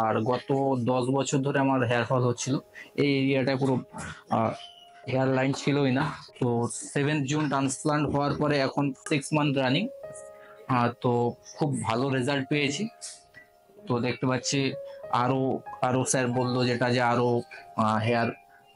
আর গত 10 বছর ধরে আমার হেয়ার ফল হচ্ছিল, এই এরিয়াটায় পুরো হেয়ার লাইন ছিলই না। তো 7 জুন ট্রান্সপ্লান্ট হওয়ার পরে এখন 6 মান্থ রানিং। তো খুব ভালো রেজাল্ট পেয়েছি। তো দেখতে পাচ্ছি আরো আরো স্যার বললো যেটা যে আরো হেয়ার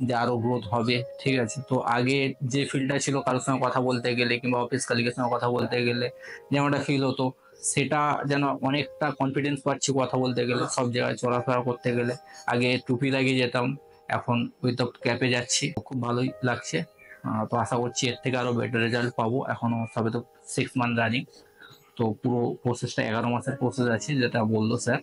যে আরো গ্রোথ হবে। ঠিক আছে, তো আগে যে ফিল্ডটা ছিল কারোর সঙ্গে কথা বলতে গেলে কিংবা অফিস কালিগের সঙ্গে কথা বলতে গেলে যেমনটা ফিল হতো, সেটা যেন অনেকটা কনফিডেন্স পাচ্ছি কথা বলতে গেলে, সব জায়গায় চলাফেরা করতে গেলে। আগে টুপি লাগিয়ে যেতাম, এখন উইদাউট ক্যাপে যাচ্ছি, খুব ভালোই লাগছে। তো আশা করছি এর থেকে আরো বেটার রেজাল্ট পাবো। এখনো সবে তো 6 মান্থ রানিং, তো পুরো প্রসেসটা 11 মাসের প্রসেস আছে যেটা বললো স্যার।